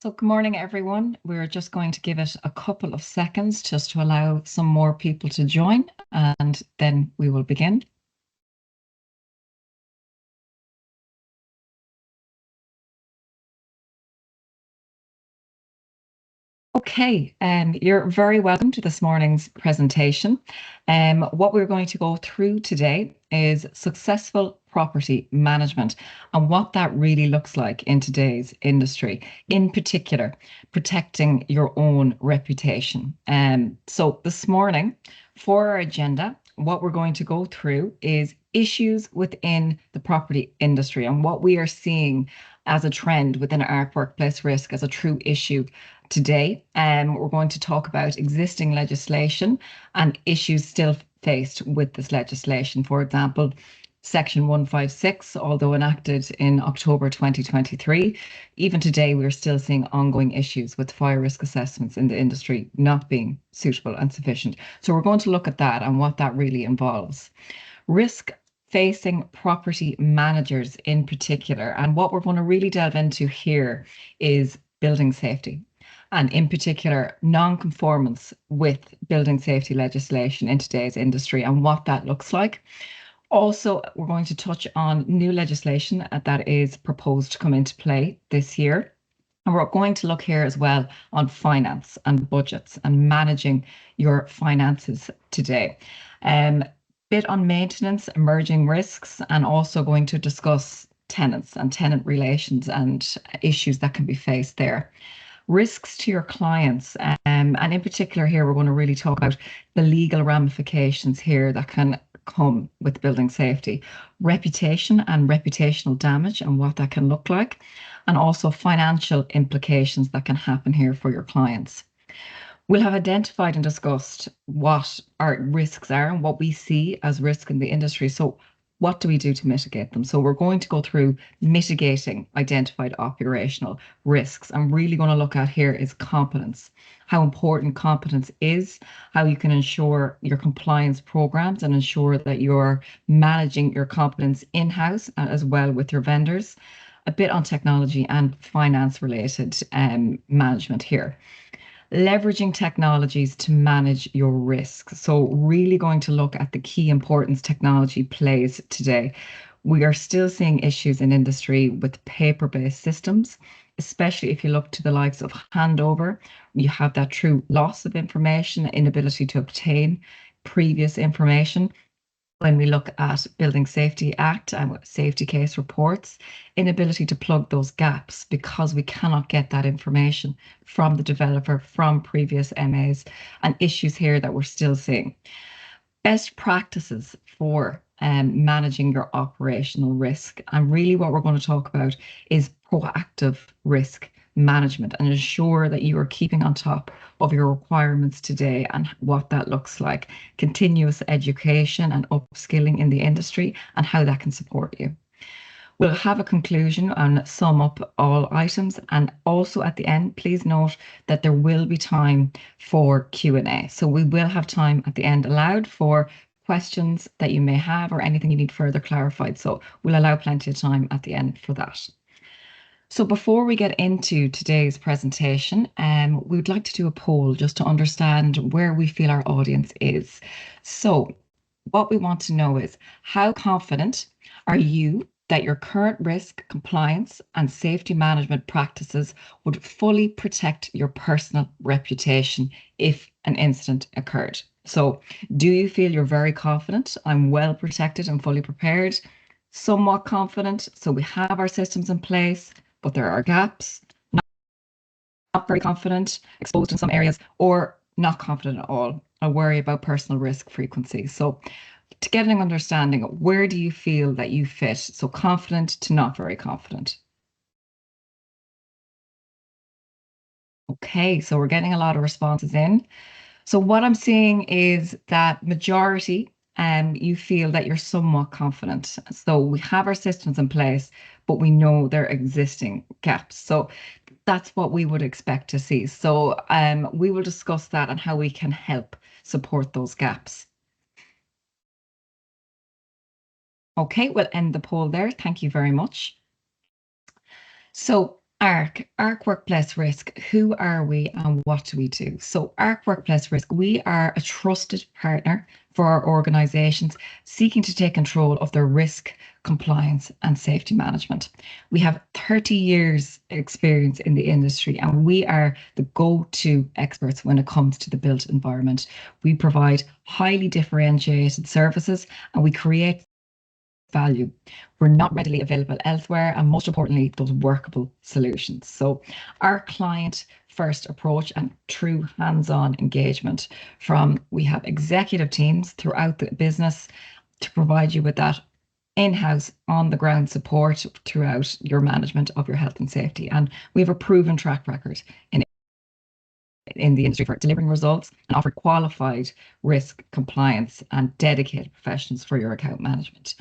So good morning, everyone. We're just going to give it a couple of seconds just to allow some more people to join, and then we will begin. Okay, you're very welcome to this morning's presentation. What we're going to go through today is successful property management and what that really looks like in today's industry, in particular, protecting your own reputation. So this morning, for our agenda, what we're going to go through is issues within the property industry and what we are seeing as a trend within Ark Workplace Risk as a true issue today. We're going to talk about existing legislation and issues still faced with this legislation. For example, Section 156, although enacted in October 2023, even today we're still seeing ongoing issues with fire risk assessments in the industry not being suitable and sufficient. So we're going to look at that and what that really involves. Risk facing property managers in particular. And what we're going to really delve into here is building safety, and in particular, non-conformance with building safety legislation in today's industry and what that looks like. Also, we're going to touch on new legislation that is proposed to come into play this year. And we're going to look here as well on finance and budgets and managing your finances today. Bit on maintenance, emerging risks, and also going to discuss tenants and tenant relations and issues that can be faced there. Risks to your clients, and in particular here, we're going to really talk about the legal ramifications here that can come with building safety, reputation and reputational damage and what that can look like, and also financial implications that can happen here for your clients. We'll have identified and discussed what our risks are and what we see as risk in the industry. So what do we do to mitigate them? So we're going to go through mitigating identified operational risks. I'm really going to look at here is competence, how important competence is, how you can ensure your compliance programs and ensure that you're managing your competence in-house as well with your vendors, a bit on technology and finance related management here. Leveraging technologies to manage your risk. So really going to look at the key importance technology plays today. We are still seeing issues in industry with paper-based systems, especially if you look to the likes of handover. You have that true loss of information, inability to obtain previous information. When we look at Building Safety Act and safety case reports, inability to plug those gaps because we cannot get that information from the developer, from previous MAs, and issues here that we're still seeing. Best practices for managing your operational risk. And really what we're going to talk about is proactive risk management and ensure that you are keeping on top of your requirements today and what that looks like, continuous education and upskilling in the industry and how that can support you. We'll have a conclusion and sum up all items, and also at the end, please note that there will be time for Q&A. So we will have time at the end allowed for questions that you may have or anything you need further clarified. So we'll allow plenty of time at the end for that. So before we get into today's presentation, we would like to do a poll just to understand where we feel our audience is. So what we want to know is, how confident are you that your current risk, compliance, and safety management practices would fully protect your personal reputation if an incident occurred? So do you feel you're very confident? I'm well protected and fully prepared. Somewhat confident. So we have our systems in place, but there are gaps. Not very confident, exposed in some areas, or not confident at all. I worry about personal risk frequency. So to get an understanding, where do you feel that you fit? So confident to not very confident. Okay, so we're getting a lot of responses in. So what I'm seeing is that majority, you feel that you're somewhat confident. So we have our systems in place, but we know there are existing gaps. So that's what we would expect to see. So we will discuss that and how we can help support those gaps. Okay, we'll end the poll there. Thank you very much. So Ark Workplace Risk, who are we and what do we do? So, Ark Workplace Risk, we are a trusted partner for our organisations seeking to take control of their risk, compliance, and safety management. We have 30 years' experience in the industry, and we are the go to experts when it comes to the built environment. We provide highly differentiated services and we create value. We're not readily available elsewhere, and most importantly, those workable solutions. So, our client first approach and true hands-on engagement from we have executive teams throughout the business to provide you with that in-house on the ground support throughout your management of your health and safety. And we have a proven track record in the industry for delivering results and offer qualified risk compliance and dedicated professionals for your account management.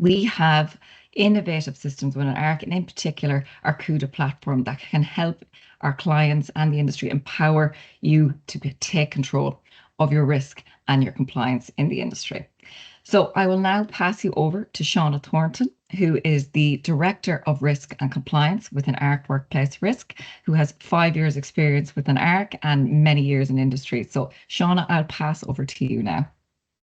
We have innovative systems within Ark, and in particular, our CUDA platform that can help our clients and the industry empower you to take control of your risk and your compliance in the industry. So I will now pass you over to Shaunna Thornton, who is the Director of Risk and Compliance within Ark Workplace Risk, who has 5 years experience within Ark and many years in industry. So Shaunna, I'll pass over to you now.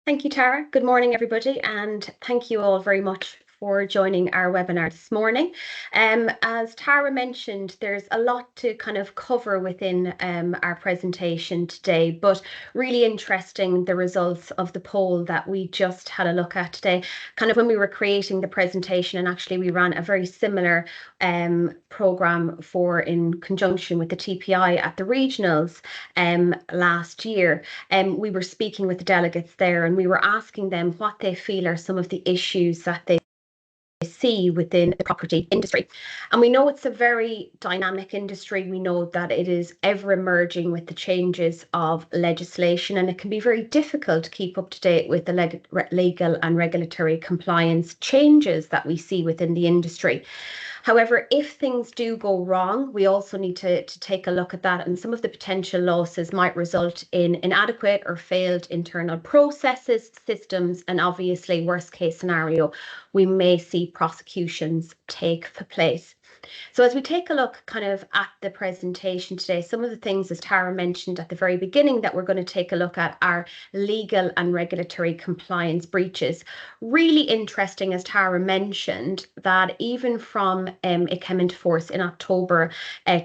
Thank you, Tara. Good morning, everybody, and thank you all very much for joining our webinar this morning. As Tara mentioned, there's a lot to kind of cover within our presentation today, but really interesting the results of the poll that we just had a look at today. Kind of when we were creating the presentation, and actually we ran a very similar program in conjunction with the TPI at the regionals last year. We were speaking with the delegates there and we were asking them what they feel are some of the issues that they see within the property industry. And we know it's a very dynamic industry. We know that it is ever emerging with the changes of legislation, and it can be very difficult to keep up to date with the legal and regulatory compliance changes that we see within the industry. However, if things do go wrong, we also need to take a look at that, and some of the potential losses might result in inadequate or failed internal processes, systems, and obviously, worst case scenario, we may see prosecutions take place. So as we take a look kind of at the presentation today, some of the things, as Tara mentioned at the very beginning, that we're going to take a look at are legal and regulatory compliance breaches. Really interesting, as Tara mentioned, that even from it came into force in October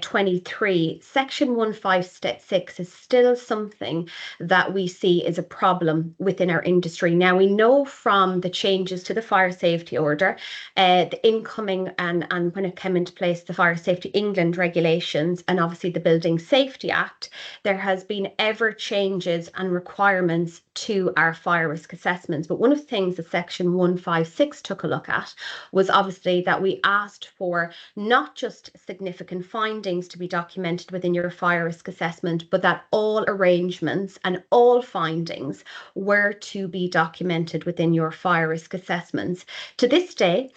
23, Section 156 is still something that we see as a problem within our industry. Now, we know from the changes to the fire safety order, the incoming and when it came into place, the Fire Safety England regulations and obviously the Building Safety Act, there has been ever changes and requirements to our fire risk assessments. But one of the things that Section 156 took a look at was obviously that we asked for not just significant findings to be documented within your fire risk assessment, but that all arrangements and all findings were to be documented within your fire risk assessments. To this day,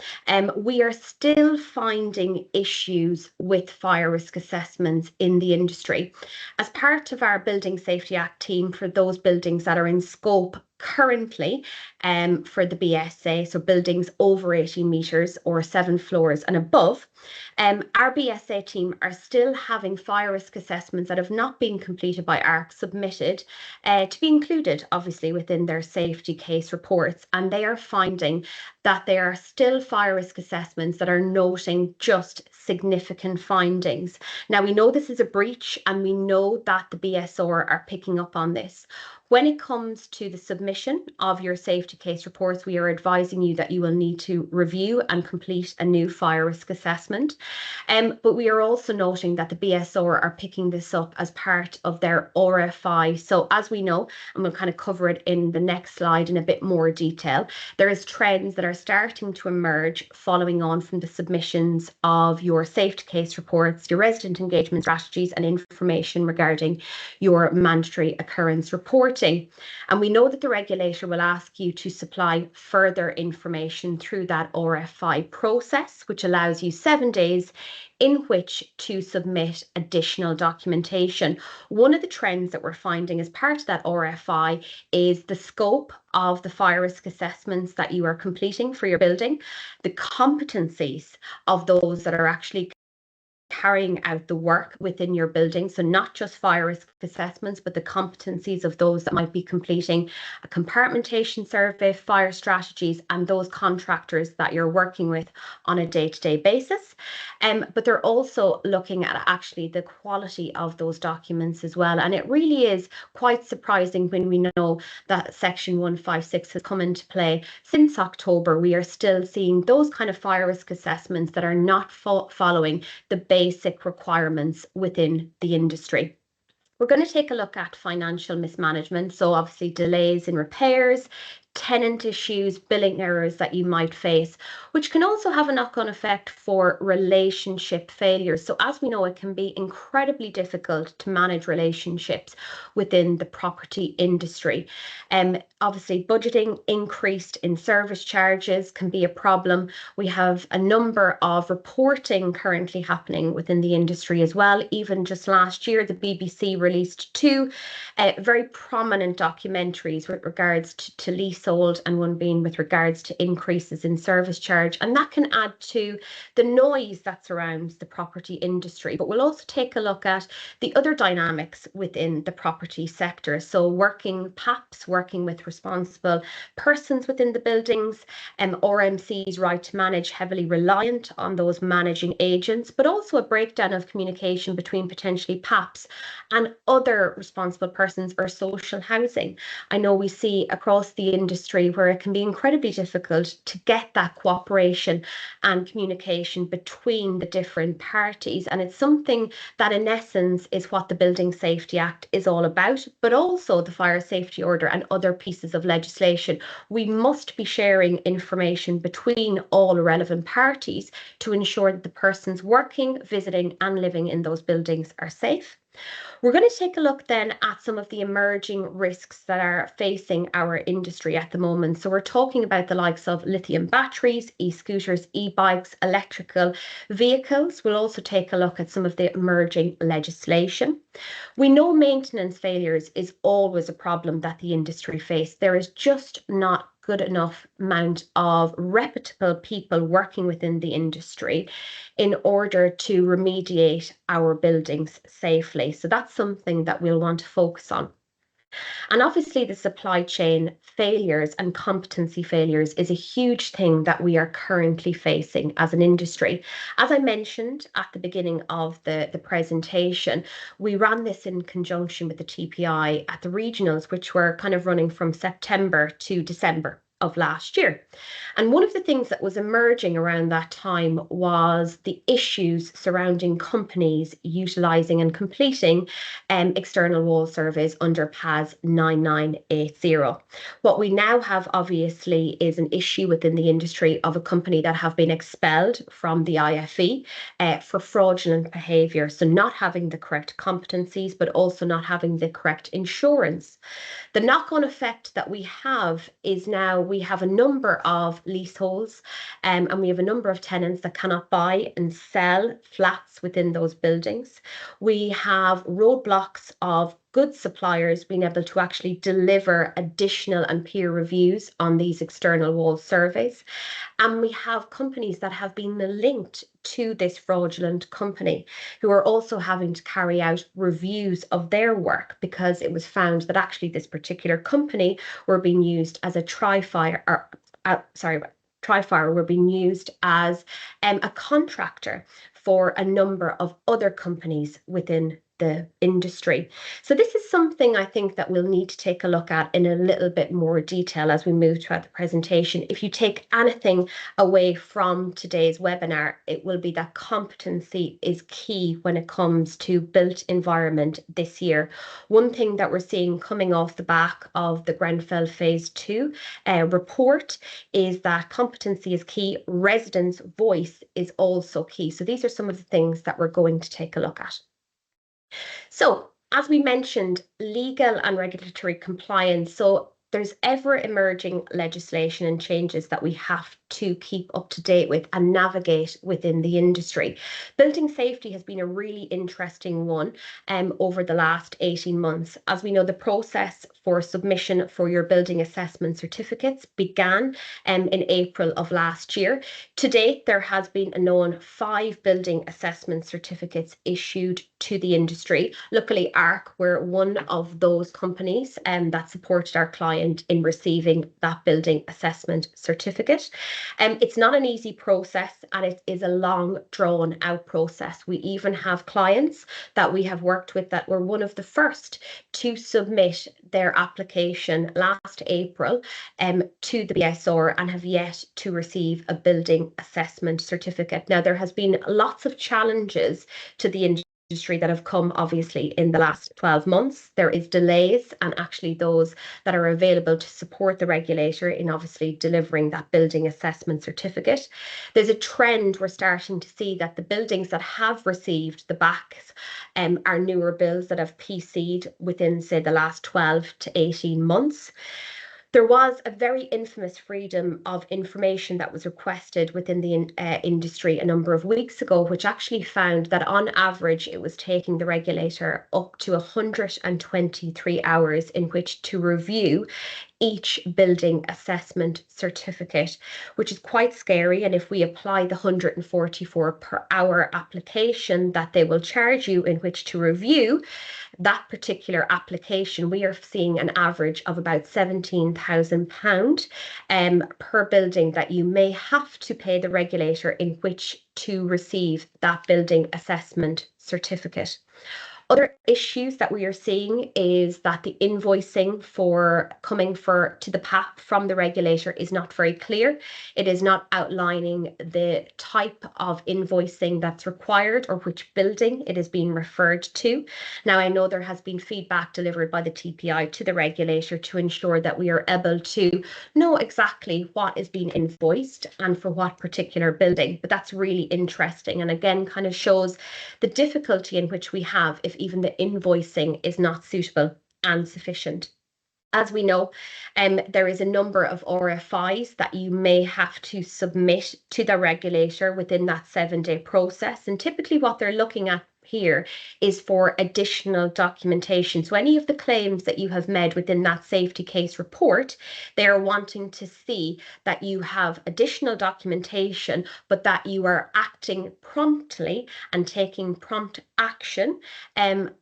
we are still finding issues with fire risk assessments in the industry. As part of our Building Safety Act team, for those buildings that are in scope currently for the BSA, so buildings over 80 metres or 7 floors and above, our BSA team are still having fire risk assessments that have not been completed by Ark submitted to be included, obviously, within their safety case reports. And they are finding that there are still fire risk assessments that are noting just significant findings. Now, we know this is a breach, and we know that the BSR are picking up on this. When it comes to the submission of your safety case reports, we are advising you that you will need to review and complete a new fire risk assessment. But we are also noting that the BSR are picking this up as part of their RFI. So as we know, and we'll kind of cover it in the next slide in a bit more detail, there is trends that are starting to emerge following on from the submissions of your safety case reports, your resident engagement strategies, and information regarding your mandatory occurrence reporting. And we know that the regulator will ask you to supply further information through that RFI process, which allows you 7 days in which to submit additional documentation. One of the trends that we're finding as part of that RFI is the scope of the fire risk assessments that you are completing for your building, the competencies of those that are actually carrying out the work within your building. So not just fire risk assessments, but the competencies of those that might be completing a compartmentation survey, fire strategies, and those contractors that you're working with on a day-to-day basis. But they're also looking at actually the quality of those documents as well. And it really is quite surprising when we know that Section 156 has come into play since October. We are still seeing those kind of fire risk assessments that are not following the basic requirements within the industry. We're going to take a look at financial mismanagement. So obviously delays in repairs, tenant issues, billing errors that you might face, which can also have a knock-on effect for relationship failures. So as we know, it can be incredibly difficult to manage relationships within the property industry. Obviously, budgeting increased in service charges can be a problem. We have a number of reporting currently happening within the industry as well. Even just last year, the BBC released two very prominent documentaries with regards to leasehold, and one being with regards to increases in service charge. And that can add to the noise that surrounds the property industry. But we'll also take a look at the other dynamics within the property sector. So working PAPs, working with responsible persons within the buildings, RMC's right to manage, heavily reliant on those managing agents, but also a breakdown of communication between potentially PAPs and other responsible persons or social housing. I know we see across the industry where it can be incredibly difficult to get that cooperation and communication between the different parties. And it's something that in essence is what the Building Safety Act is all about, but also the Fire Safety Order and other pieces of legislation. We must be sharing information between all relevant parties to ensure that the persons working, visiting and living in those buildings are safe. We're going to take a look then at some of the emerging risks that are facing our industry at the moment. So we're talking about the likes of lithium batteries, e-scooters, e-bikes, electrical vehicles. We'll also take a look at some of the emerging legislation. We know maintenance failures is always a problem that the industry faces. There is just not good enough amount of reputable people working within the industry in order to remediate our buildings safely. So that's something that we'll want to focus on. And obviously the supply chain failures and competency failures is a huge thing that we are currently facing as an industry. As I mentioned at the beginning of the presentation, we ran this in conjunction with the TPI at the regionals, which were kind of running from September to December of last year. And one of the things that was emerging around that time was the issues surrounding companies utilising and completing external wall surveys under PAS 9980. What we now have obviously is an issue within the industry of a company that have been expelled from the IFE for fraudulent behaviour. So not having the correct competencies, but also not having the correct insurance. The knock-on effect that we have is now we have a number of leaseholds and we have a number of tenants that cannot buy and sell flats within those buildings. We have roadblocks of good suppliers being able to actually deliver additional and peer reviews on these external wall surveys. And we have companies that have been linked to this fraudulent company who are also having to carry out reviews of their work because it was found that actually this particular company were being used as a Trifire were being used as a contractor for a number of other companies within the industry. So this is something I think that we'll need to take a look at in a little bit more detail as we move throughout the presentation. If you take anything away from today's webinar, it will be that competency is key when it comes to built environment this year. One thing that we're seeing coming off the back of the Grenfell Phase 2 report is that competency is key. Residents' voice is also key. So these are some of the things that we're going to take a look at. So, as we mentioned, legal and regulatory compliance. So there's ever emerging legislation and changes that we have to keep up to date with and navigate within the industry. Building safety has been a really interesting one over the last 18 months. As we know, the process for submission for your building assessment certificates began in April of last year. To date, there has been a known 5 building assessment certificates issued to the industry. Luckily, Ark were one of those companies that supported our client in receiving that building assessment certificate. It's not an easy process, and it is a long, drawn out process. We even have clients that we have worked with that were one of the first to submit their application last April to the BSR and have yet to receive a building assessment certificate. Now, there has been lots of challenges to the industry that have come obviously in the last 12 months. There is delays, and actually those that are available to support the regulator in obviously delivering that building assessment certificate. There's a trend we're starting to see that the buildings that have received the backs are newer builds that have PC'd within, say, the last 12 to 18 months. There was a very infamous freedom of information that was requested within the industry a number of weeks ago, which actually found that on average it was taking the regulator up to 123 hours in which to review each building assessment certificate, which is quite scary. And if we apply the 144 per hour application that they will charge you in which to review that particular application, we are seeing an average of about £17,000 per building that you may have to pay the regulator in which to receive that building assessment certificate. Other issues that we are seeing is that the invoicing for coming to the PAP from the regulator is not very clear. It is not outlining the type of invoicing that's required or which building it is being referred to. Now, I know there has been feedback delivered by the TPI to the regulator to ensure that we are able to know exactly what is being invoiced and for what particular building, but that's really interesting, and again kind of shows the difficulty in which we have if even the invoicing is not suitable and sufficient. As we know, there is a number of RFIs that you may have to submit to the regulator within that 7-day process. And typically what they're looking at here is for additional documentation. So any of the claims that you have made within that safety case report, they are wanting to see that you have additional documentation, but that you are acting promptly and taking prompt action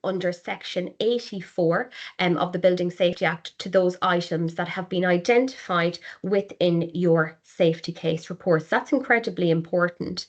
under Section 84 of the Building Safety Act to those items that have been identified within your safety case reports. That's incredibly important.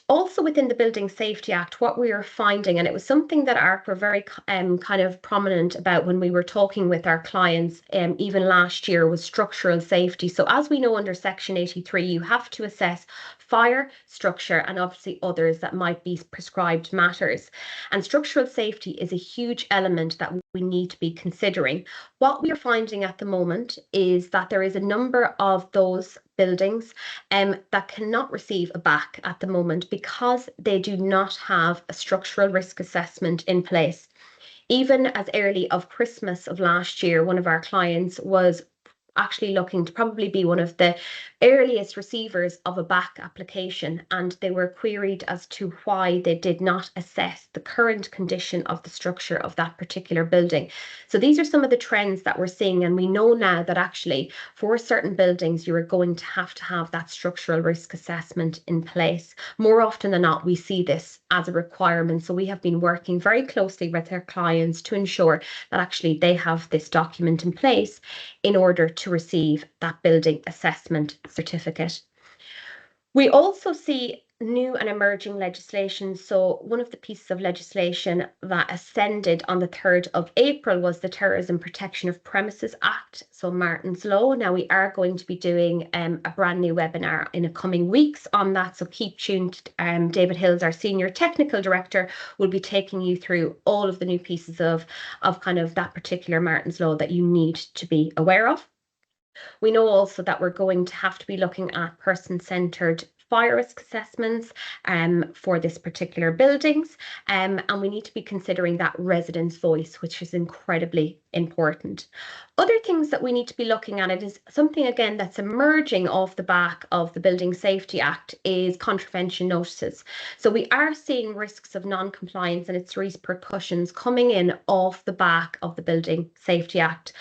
Also within the Building Safety Act, what we are finding, and it was something that Ark were very kind of prominent about when we were talking with our clients even last year, was structural safety. So as we know under Section 83, you have to assess fire, structure, and obviously others that might be prescribed matters. And structural safety is a huge element that we need to be considering. What we are finding at the moment is that there is a number of those buildings that cannot receive a BAC at the moment because they do not have a structural risk assessment in place. Even as early of Christmas of last year, one of our clients was actually looking to probably be one of the earliest receivers of a BAC application, and they were queried as to why they did not assess the current condition of the structure of that particular building. So these are some of the trends that we're seeing, and we know now that actually for certain buildings you are going to have that structural risk assessment in place. More often than not, we see this as a requirement, so we have been working very closely with our clients to ensure that actually they have this document in place in order to receive that building assessment certificate. We also see new and emerging legislation. So one of the pieces of legislation that ascended on the 3rd of April was the Terrorism Protection of Premises Act, so Martin's Law. Now we are going to be doing a brand new webinar in the coming weeks on that, so keep tuned. David Hills, our Senior Technical Director, will be taking you through all of the new pieces of kind of that particular Martin's Law that you need to be aware of. We know also that we're going to have to be looking at person-centred fire risk assessments for this particular buildings, and we need to be considering that resident's voice, which is incredibly important. Other things that we need to be looking at, it is something again that's emerging off the back of the Building Safety Act, is contravention notices. So we are seeing risks of non-compliance and its repercussions coming in off the back of the Building Safety Act.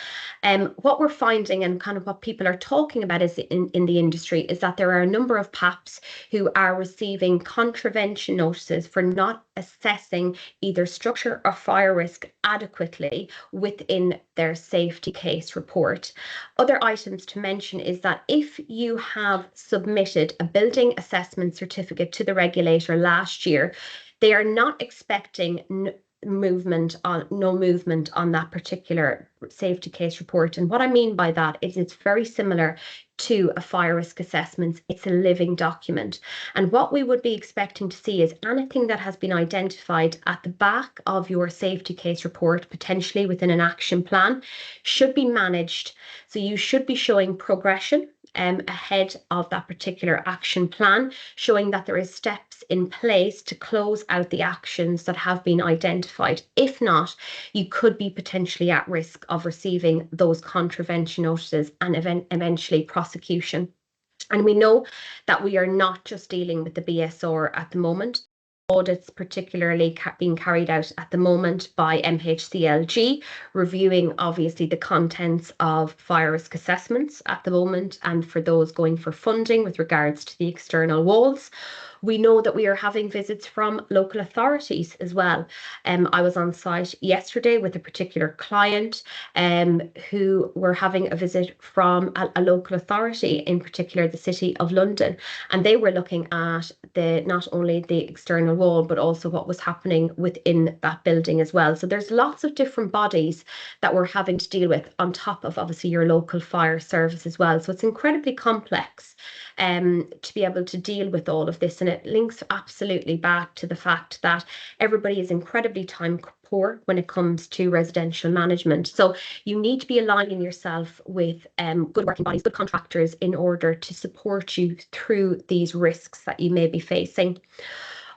What we're finding and kind of what people are talking about is in the industry is that there are a number of PAPs who are receiving contravention notices for not assessing either structure or fire risk adequately within their safety case report. Other items to mention is that if you have submitted a building assessment certificate to the regulator last year, they are not expecting no movement on that particular safety case report. And what I mean by that is it's very similar to a fire risk assessment. It's a living document. And what we would be expecting to see is anything that has been identified at the back of your safety case report, potentially within an action plan, should be managed. So you should be showing progression ahead of that particular action plan, showing that there is steps in place to close out the actions that have been identified. If not, you could be potentially at risk of receiving those contravention notices and eventually prosecution. And we know that we are not just dealing with the BSR at the moment. Audits particularly being carried out at the moment by MHCLG, reviewing obviously the contents of fire risk assessments at the moment, and for those going for funding with regards to the external walls. We know that we are having visits from local authorities as well. I was on site yesterday with a particular client who were having a visit from a local authority, in particular the City of London, and they were looking at not only the external wall but also what was happening within that building as well. So there's lots of different bodies that we're having to deal with on top of obviously your local fire service as well. So it's incredibly complex to be able to deal with all of this, and it links absolutely back to the fact that everybody is incredibly time poor when it comes to residential management. So you need to be aligning yourself with good working bodies, good contractors, in order to support you through these risks that you may be facing.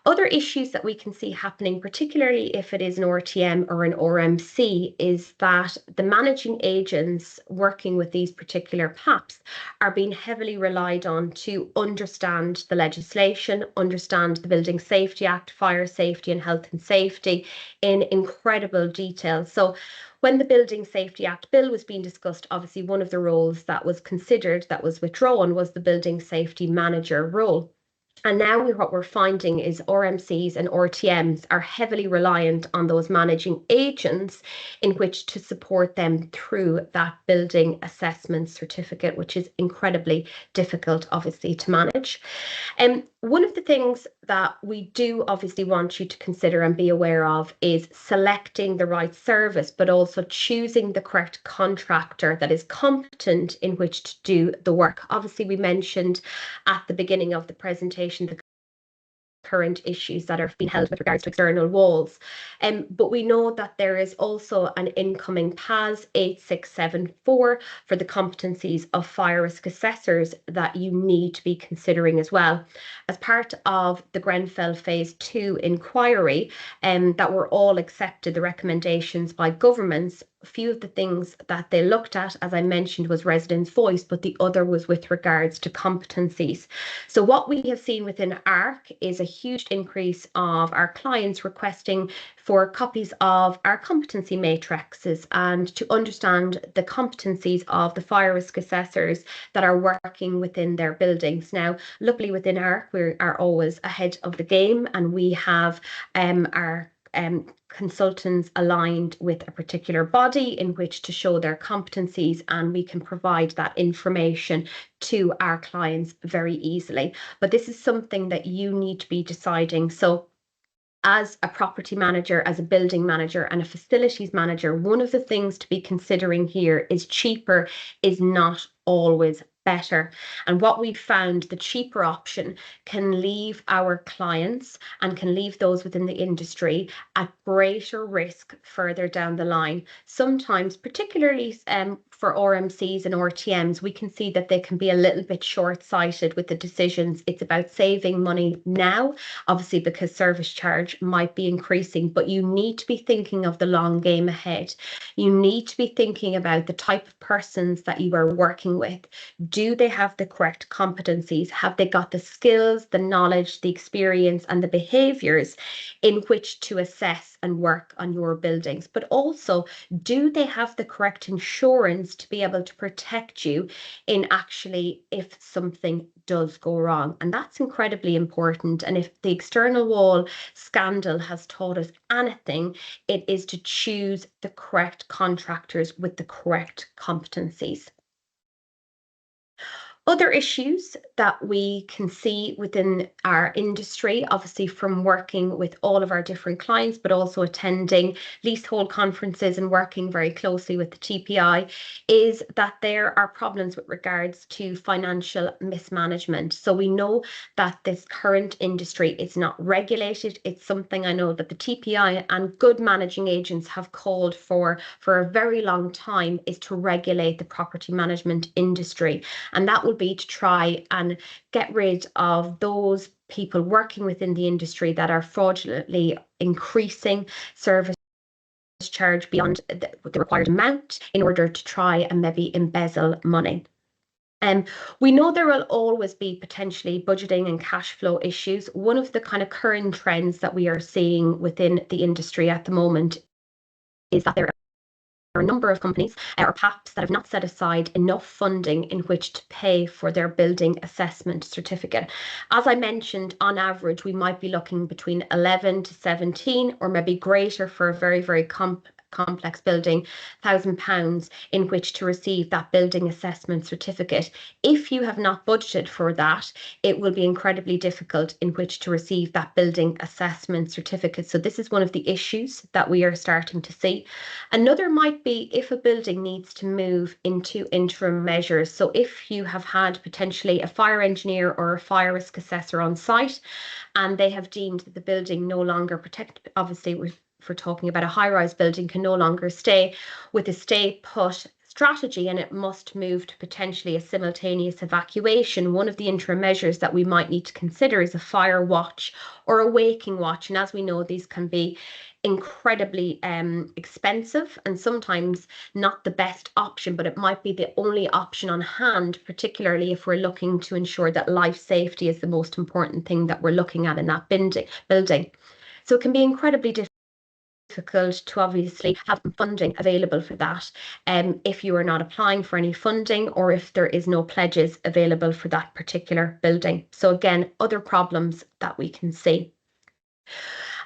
Other issues that we can see happening, particularly if it is an RTM or an RMC, is that the managing agents working with these particular PAPs are being heavily relied on to understand the legislation, understand the Building Safety Act, fire safety and health and safety in incredible detail. So when the Building Safety Act bill was being discussed, obviously one of the roles that was considered, that was withdrawn, was the Building Safety Manager role. And now what we're finding is RMCs and RTMs are heavily reliant on those managing agents in which to support them through that building assessment certificate, which is incredibly difficult, obviously, to manage. One of the things that we do obviously want you to consider and be aware of is selecting the right service, but also choosing the correct contractor that is competent in which to do the work. Obviously, we mentioned at the beginning of the presentation the current issues that are being held with regards to external walls. But we know that there is also an incoming PAS 8674 for the competencies of fire risk assessors that you need to be considering as well. As part of the Grenfell Phase 2 inquiry, that were all accepted, the recommendations by governments, a few of the things that they looked at, as I mentioned, was residents' voice, but the other was with regards to competencies. So what we have seen within Ark is a huge increase of our clients requesting for copies of our competency matrices and to understand the competencies of the fire risk assessors that are working within their buildings. Now, luckily within Ark, we are always ahead of the game, and we have our consultants aligned with a particular body in which to show their competencies, and we can provide that information to our clients very easily. But this is something that you need to be deciding. So as a property manager, as a building manager and a facilities manager, one of the things to be considering here is cheaper is not always better. And what we've found, the cheaper option can leave our clients and can leave those within the industry at greater risk further down the line. Sometimes, particularly for RMCs and RTMs, we can see that they can be a little bit short-sighted with the decisions. It's about saving money now, obviously because service charge might be increasing, but you need to be thinking of the long game ahead. You need to be thinking about the type of persons that you are working with. Do they have the correct competencies? Have they got the skills, the knowledge, the experience, and the behaviours in which to assess and work on your buildings? But also, do they have the correct insurance to be able to protect you in actually if something does go wrong? And that's incredibly important. And if the external wall scandal has taught us anything, it is to choose the correct contractors with the correct competencies. Other issues that we can see within our industry, obviously from working with all of our different clients, but also attending leasehold conferences and working very closely with the TPI, is that there are problems with regards to financial mismanagement. So we know that this current industry is not regulated. It's something I know that the TPI and good managing agents have called for a very long time, is to regulate the property management industry. And that will be to try and get rid of those people working within the industry that are fraudulently increasing service charge beyond the required amount in order to try and maybe embezzle money. We know there will always be potentially budgeting and cash flow issues. One of the kind of current trends that we are seeing within the industry at the moment is that there are a number of companies or PAPs that have not set aside enough funding in which to pay for their building assessment certificate. As I mentioned, on average, we might be looking between 11 to 17 or maybe greater for a very, very complex building, £1,000 in which to receive that building assessment certificate. If you have not budgeted for that, it will be incredibly difficult in which to receive that building assessment certificate. So this is one of the issues that we are starting to see. Another might be if a building needs to move into interim measures. So if you have had potentially a fire engineer or a fire risk assessor on site and they have deemed that the building no longer protected, obviously if we're talking about a high-rise building, can no longer stay with a stay put strategy and it must move to potentially a simultaneous evacuation. One of the interim measures that we might need to consider is a fire watch or a waking watch. And as we know, these can be incredibly expensive and sometimes not the best option, but it might be the only option on hand, particularly if we're looking to ensure that life safety is the most important thing that we're looking at in that building. So it can be incredibly difficult to obviously have funding available for that if you are not applying for any funding or if there is no pledges available for that particular building. So again, other problems that we can see.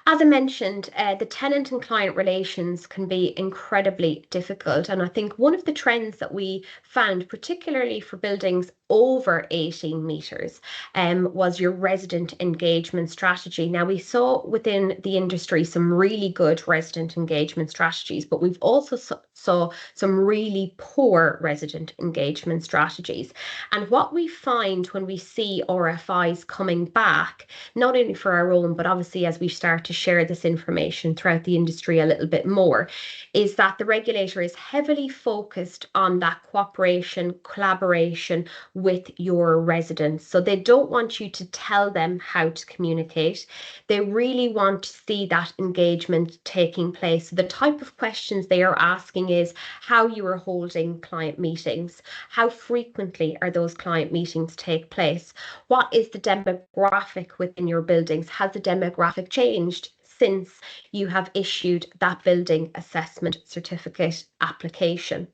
As I mentioned, the tenant and client relations can be incredibly difficult. And I think one of the trends that we found, particularly for buildings over 18 metres, was your resident engagement strategy. Now, we saw within the industry some really good resident engagement strategies, but we've also saw some really poor resident engagement strategies. And what we find when we see RFIs coming back, not only for our own, but obviously as we start to share this information throughout the industry a little bit more, is that the regulator is heavily focused on that cooperation, collaboration with your residents. So they don't want you to tell them how to communicate. They really want to see that engagement taking place. So the type of questions they are asking is how you are holding client meetings, how frequently are those client meetings take place, what is the demographic within your buildings, has the demographic changed since you have issued that building assessment certificate application.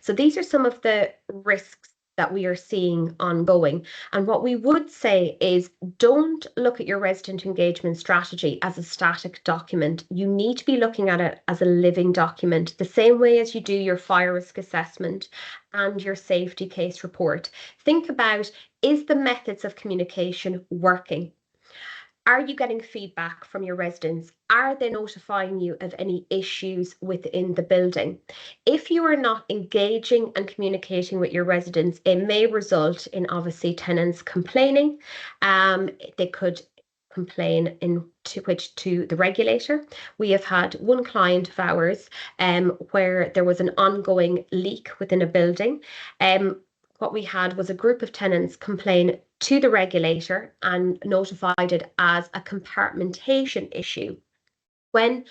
So these are some of the risks that we are seeing ongoing. And what we would say is don't look at your resident engagement strategy as a static document. You need to be looking at it as a living document, the same way as you do your fire risk assessment and your safety case report. Think about, is the methods of communication working? Are you getting feedback from your residents? Are they notifying you of any issues within the building? If you are not engaging and communicating with your residents, it may result in obviously tenants complaining. They could complain to the regulator. We have had one client of ours where there was an ongoing leak within a building. What we had was a group of tenants complain to the regulator and notified it as a compartmentation issue. When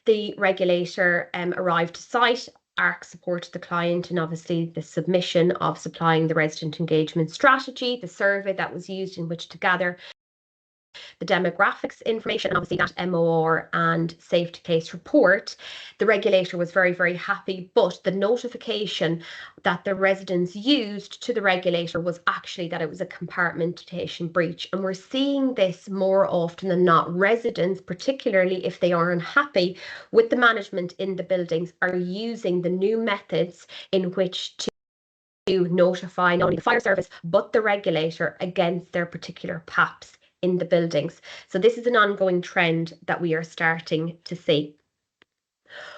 the regulator arrived to site, Ark supported the client in obviously the submission of supplying the resident engagement strategy, the survey that was used in which to gather the demographics information, and obviously that MOR and safety case report. The regulator was very, very happy, but the notification that the residents used to the regulator was actually that it was a compartmentation breach. And we're seeing this more often than not. Residents, particularly if they are unhappy with the management in the buildings, are using the new methods in which to notify not only the fire service but the regulator against their particular PAPs in the buildings. So this is an ongoing trend that we are starting to see.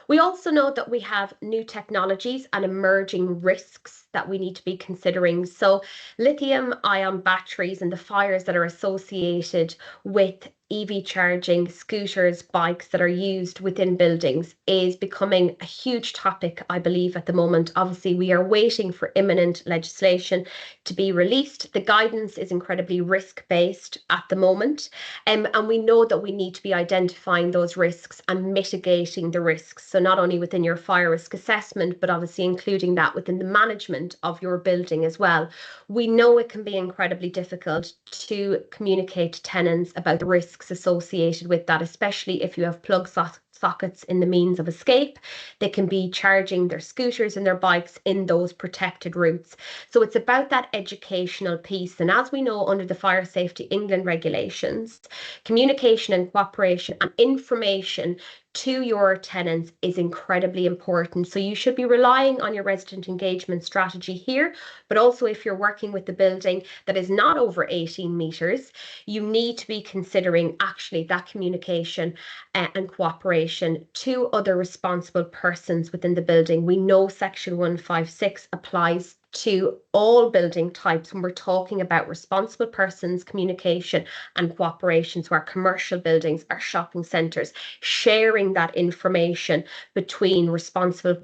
We also know that we have new technologies and emerging risks that we need to be considering. So lithium-ion batteries and the fires that are associated with EV charging, scooters, bikes that are used within buildings is becoming a huge topic, I believe, at the moment. Obviously, we are waiting for imminent legislation to be released. The guidance is incredibly risk-based at the moment, and we know that we need to be identifying those risks and mitigating the risks. So not only within your fire risk assessment, but obviously including that within the management of your building as well. We know it can be incredibly difficult to communicate to tenants about the risks associated with that, especially if you have plug sockets in the means of escape. They can be charging their scooters and their bikes in those protected routes. So it's about that educational piece. And as we know, under the Fire Safety England regulations, communication and cooperation and information to your tenants is incredibly important. So you should be relying on your resident engagement strategy here, but also if you're working with the building that is not over 18 metres, you need to be considering actually that communication and cooperation to other responsible persons within the building. We know Section 156 applies to all building types when we're talking about responsible persons, communication and cooperation. So our commercial buildings, our shopping centres, sharing that information between responsible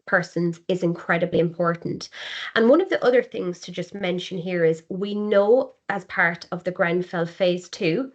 persons is incredibly important. And one of the other things to just mention here is we know as part of the Grenfell Phase 2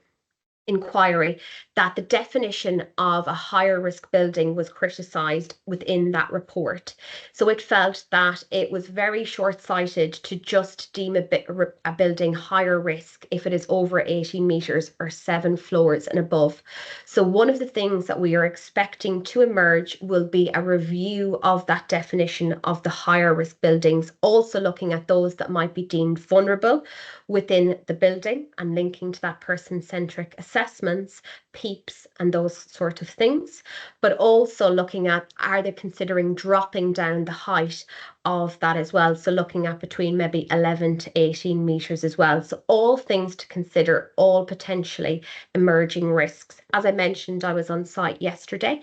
inquiry that the definition of a higher risk building was criticised within that report. So it felt that it was very short-sighted to just deem a building higher risk if it is over 18 metres or 7 floors and above. So one of the things that we are expecting to emerge will be a review of that definition of the higher risk buildings, also looking at those that might be deemed vulnerable within the building and linking to that person-centric assessments, PEEPs and those sort of things, but also looking at, are they considering dropping down the height of that as well? So looking at between maybe 11 to 18 metres as well. So all things to consider, all potentially emerging risks. As I mentioned, I was on site yesterday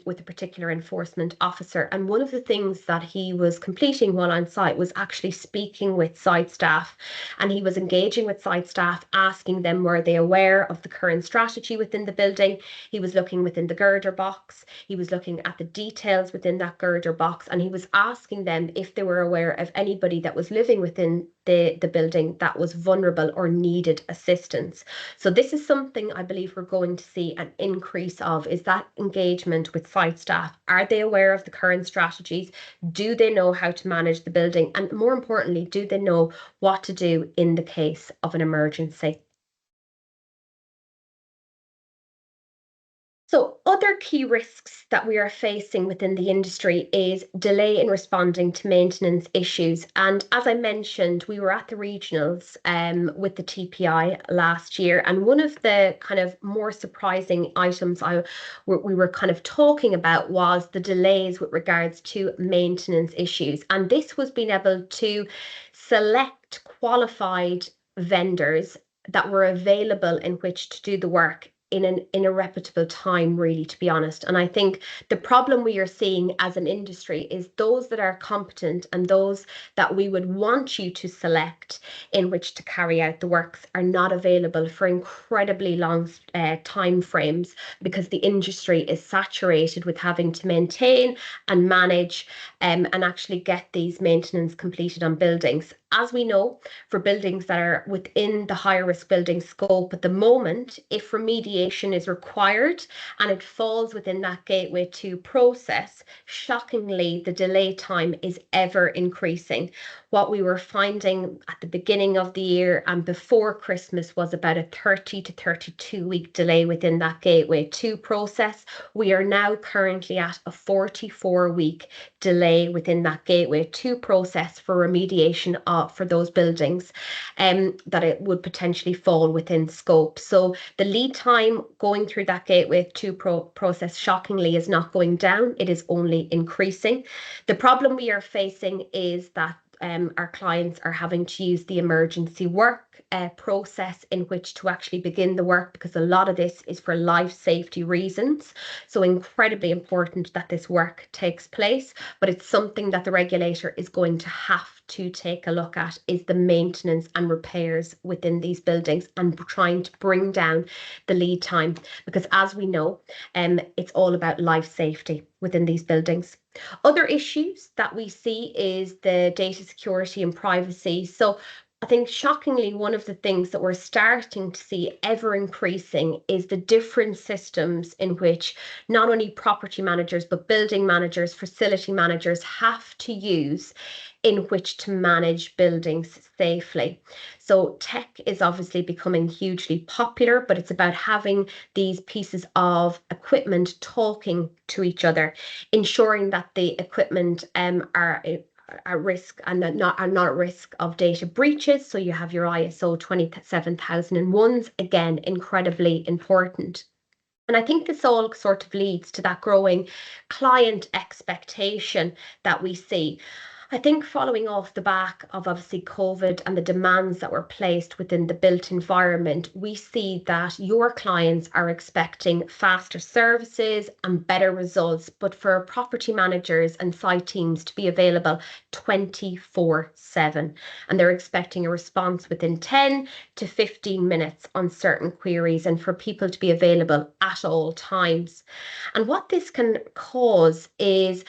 with a particular enforcement officer, and one of the things that he was completing while on site was actually speaking with site staff, and he was engaging with site staff, asking them were they aware of the current strategy within the building. He was looking within the girder box, he was looking at the details within that girder box, and he was asking them if they were aware of anybody that was living within the building that was vulnerable or needed assistance. So this is something I believe we're going to see an increase of, is that engagement with site staff. Are they aware of the current strategies? Do they know how to manage the building? And more importantly, do they know what to do in the case of an emergency? So other key risks that we are facing within the industry is delay in responding to maintenance issues. And as I mentioned, we were at the regionals with the TPI last year. And one of the kind of more surprising items we were kind of talking about was the delays with regards to maintenance issues. And this was being able to select qualified vendors that were available in which to do the work in a reputable time, really, to be honest. And I think the problem we are seeing as an industry is those that are competent and those that we would want you to select in which to carry out the works are not available for incredibly long time frames, because the industry is saturated with having to maintain and manage and actually get these maintenance completed on buildings. As we know, for buildings that are within the higher risk building scope at the moment, if remediation is required and it falls within that gateway 2 process, shockingly, the delay time is ever increasing. What we were finding at the beginning of the year and before Christmas was about a 30 to 32 week delay within that gateway 2 process. We are now currently at a 44-week delay within that gateway 2 process for remediation for those buildings that it would potentially fall within scope. So the lead time going through that gateway 2 process, shockingly, is not going down. It is only increasing. The problem we are facing is that our clients are having to use the emergency work process in which to actually begin the work, because a lot of this is for life safety reasons. So incredibly important that this work takes place, but it's something that the regulator is going to have to take a look at, is the maintenance and repairs within these buildings and trying to bring down the lead time, because as we know, it's all about life safety within these buildings. Other issues that we see is the data security and privacy. So I think shockingly, one of the things that we're starting to see ever increasing is the different systems in which not only property managers, but building managers, facility managers have to use in which to manage buildings safely. So tech is obviously becoming hugely popular, but it's about having these pieces of equipment talking to each other, ensuring that the equipment are at risk and are not at risk of data breaches. So you have your ISO 27001s, again, incredibly important. And I think this all sort of leads to that growing client expectation that we see. I think following off the back of obviously COVID and the demands that were placed within the built environment, we see that your clients are expecting faster services and better results, but for property managers and site teams to be available 24/7. And they're expecting a response within 10 to 15 minutes on certain queries, and for people to be available at all times. And what this can cause is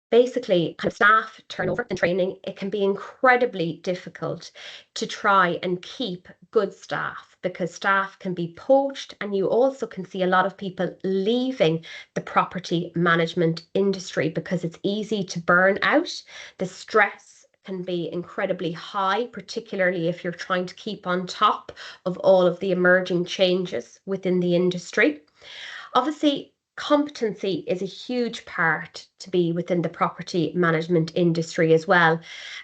basically kind of staff turnover and training. It can be incredibly difficult to try and keep good staff, because staff can be poached, and you also can see a lot of people leaving the property management industry because it's easy to burn out. The stress can be incredibly high, particularly if you're trying to keep on top of all of the emerging changes within the industry. Obviously, competency is a huge part to be within the property management industry as well.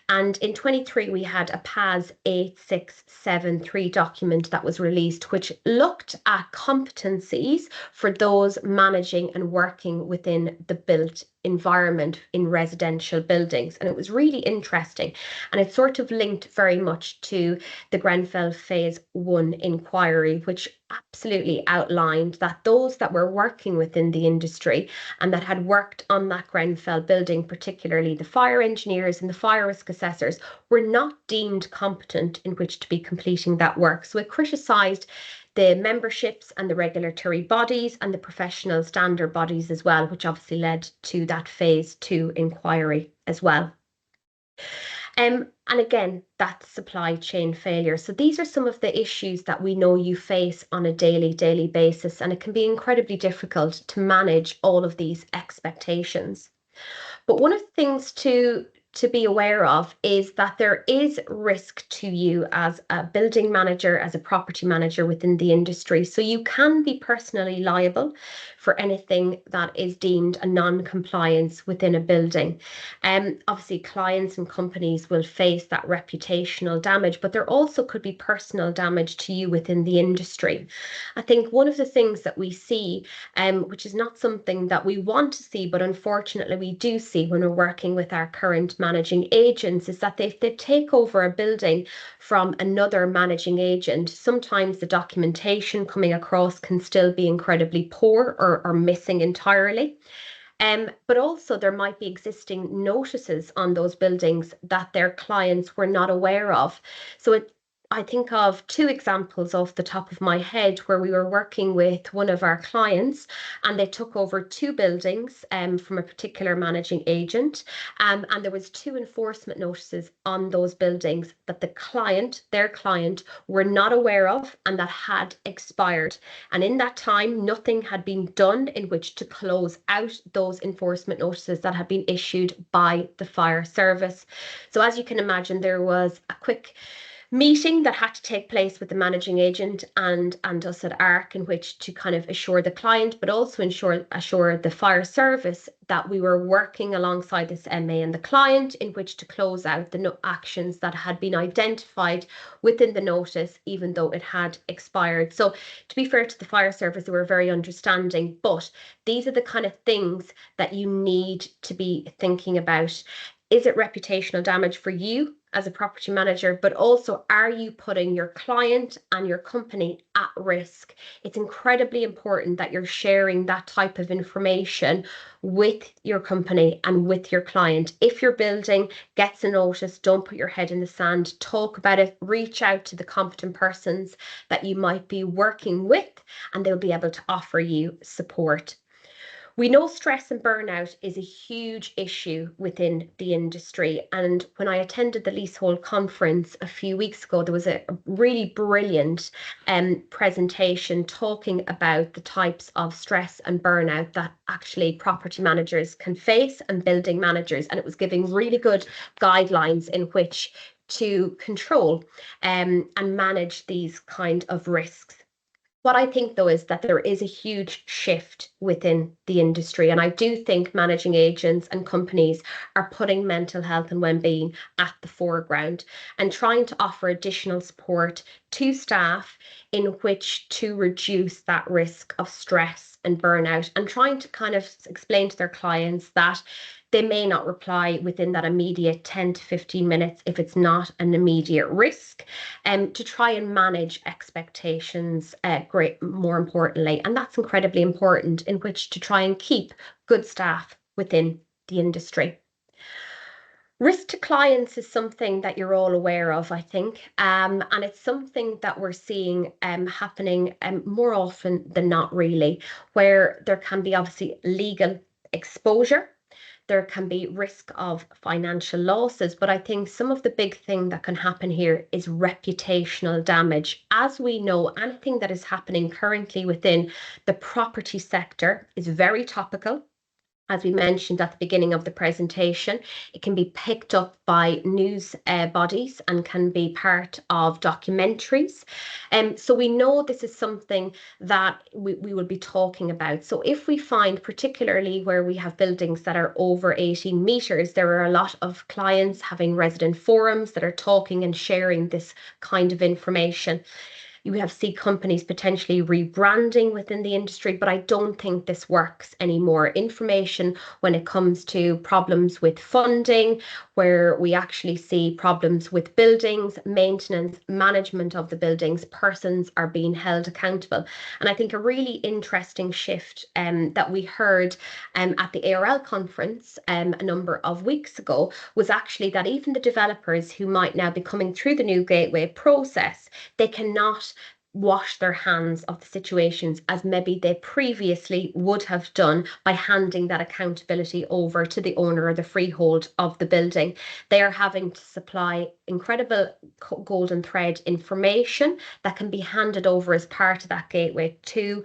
And in 23, we had a PAS 8673 document that was released, which looked at competencies for those managing and working within the built environment in residential buildings. And it was really interesting. And it sort of linked very much to the Grenfell Phase 1 inquiry, which absolutely outlined that those that were working within the industry and that had worked on that Grenfell building, particularly the fire engineers and the fire risk assessors, were not deemed competent in which to be completing that work. So it criticised the memberships and the regulatory bodies and the professional standard bodies as well, which obviously led to that Phase 2 inquiry as well. And again, that's supply chain failure. So these are some of the issues that we know you face on a daily basis, and it can be incredibly difficult to manage all of these expectations. But one of the things to be aware of is that there is risk to you as a building manager, as a property manager within the industry. So you can be personally liable for anything that is deemed a non-compliance within a building. Obviously, clients and companies will face that reputational damage, but there also could be personal damage to you within the industry. I think one of the things that we see, which is not something that we want to see, but unfortunately we do see when we're working with our current managing agents is that if they take over a building from another managing agent, sometimes the documentation coming across can still be incredibly poor or missing entirely. But also there might be existing notices on those buildings that their clients were not aware of. So I think of two examples off the top of my head where we were working with one of our clients and they took over two buildings from a particular managing agent, and there was two enforcement notices on those buildings that their client, were not aware of and that had expired. And in that time, nothing had been done in which to close out those enforcement notices that had been issued by the fire service. So as you can imagine, there was a quick meeting that had to take place with the managing agent and us at Ark, in which to kind of assure the client, but also assure the fire service that we were working alongside this MA and the client in which to close out the actions that had been identified within the notice, even though it had expired. So to be fair to the fire service, they were very understanding, but these are the kind of things that you need to be thinking about. Is it reputational damage for you as a property manager, but also are you putting your client and your company at risk? It's incredibly important that you're sharing that type of information with your company and with your client. If your building gets a notice, don't put your head in the sand. Talk about it, reach out to the competent persons that you might be working with, and they'll be able to offer you support. We know stress and burnout is a huge issue within the industry. And when I attended the Leasehold conference a few weeks ago, there was a really brilliant presentation talking about the types of stress and burnout that actually property managers can face and building managers. And it was giving really good guidelines in which to control and manage these kind of risks. What I think, though, is that there is a huge shift within the industry. And I do think managing agents and companies are putting mental health and well-being at the foreground and trying to offer additional support to staff in which to reduce that risk of stress and burnout, and trying to kind of explain to their clients that they may not reply within that immediate 10 to 15 minutes if it's not an immediate risk, to try and manage expectations more importantly. And that's incredibly important in which to try and keep good staff within the industry. Risk to clients is something that you're all aware of, I think, and it's something that we're seeing happening more often than not, really, where there can be obviously legal exposure. There can be risk of financial losses, but I think some of the big thing that can happen here is reputational damage. As we know, anything that is happening currently within the property sector is very topical. As we mentioned at the beginning of the presentation, it can be picked up by news bodies and can be part of documentaries. So we know this is something that we will be talking about. So if we find, particularly where we have buildings that are over 18 metres, there are a lot of clients having resident forums that are talking and sharing this kind of information. You have seen companies potentially rebranding within the industry, but I don't think this works anymore. Information when it comes to problems with funding, where we actually see problems with buildings, maintenance, management of the buildings, persons are being held accountable. And I think a really interesting shift that we heard at the ARL conference a number of weeks ago was actually that even the developers who might now be coming through the new gateway process, they cannot wash their hands of the situations as maybe they previously would have done by handing that accountability over to the owner or the freehold of the building. They are having to supply incredible golden thread information that can be handed over as part of that gateway 2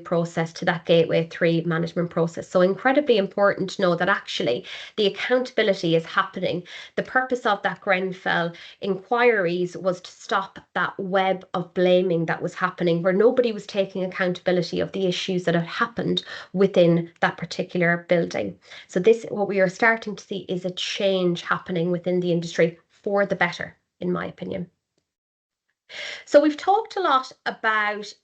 process to that gateway 3 management process. So incredibly important to know that actually the accountability is happening. The purpose of that Grenfell inquiries was to stop that web of blaming that was happening, where nobody was taking accountability of the issues that had happened within that particular building. So this, what we are starting to see, is a change happening within the industry for the better, in my opinion. So we've talked a lot about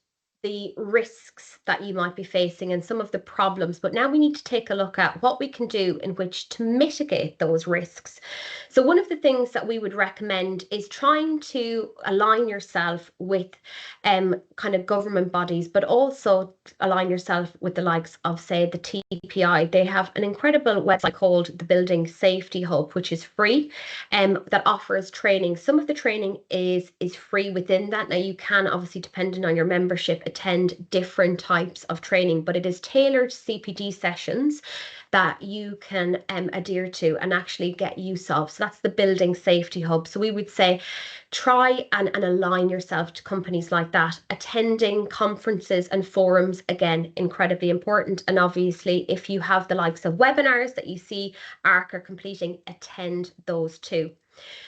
the risks that you might be facing and some of the problems, but now we need to take a look at what we can do in which to mitigate those risks. So one of the things that we would recommend is trying to align yourself with kind of government bodies, but also align yourself with the likes of, say, the TPI. They have an incredible website called the Building Safety Hub, which is free, that offers training. Some of the training is free within that. Now you can, obviously, depending on your membership, attend different types of training, but it is tailored CPD sessions that you can adhere to and actually get use of. So that's the Building Safety Hub. So we would say try and align yourself to companies like that. Attending conferences and forums, again, incredibly important. And obviously, if you have the likes of webinars that you see Ark are completing, attend those too.